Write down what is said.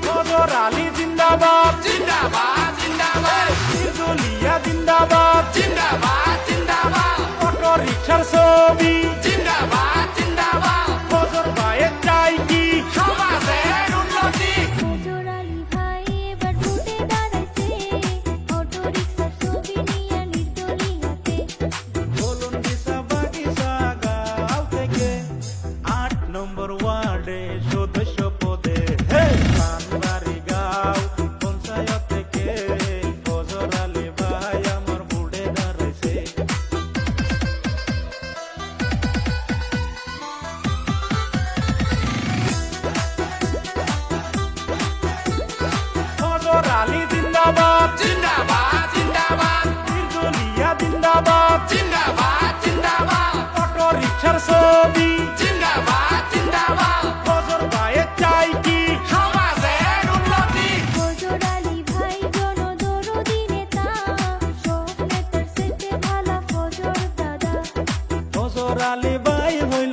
ফজর আলী জিন্দাবাদ জিন্দাবাদ জিন্দাবাদ নির্দলীয় জিন্দাবাদ জিন্দাবাদ জিন্দাবাদ অটো রিক্সার ছবি জিন্দাবাদ জিন্দাবাদ ফজর ভাইয়ের চাই কি সমাজের উন্নতি ফজর আলী ভাই এবার ভোটে দাঁড়াইছে, অটো রিকশার ছবি নিয়ে নির্দলীয়তে। বলুন দিশা বাগিচা গাঁও থেকে ৮ নম্বর ওয়ার্ডে সদস্য পদে পানবাড়ি গাঁও পঞ্চায়েত থেকে ফজর আলী ভাই আমার ভোটে দাঁড়াইছে। ফজর আলী জিন্দাবাদ জিন্দাবাদ জিন্দাবাদ নির্দলীয় জিন্দাবাদ জিন্দাবাদ জিন্দাবাদ অটো রিক্সার ছবি জিন্দাবাদ জিন্দাবাদ ফজর ভাইয়ের চাই কি সমাজের উন্নতি ফজর আলী ভাই জনদরদি নেতা, সব নেতার চেয়ে ভালো ফজর দাদা। ফজর আলী ভাই হইল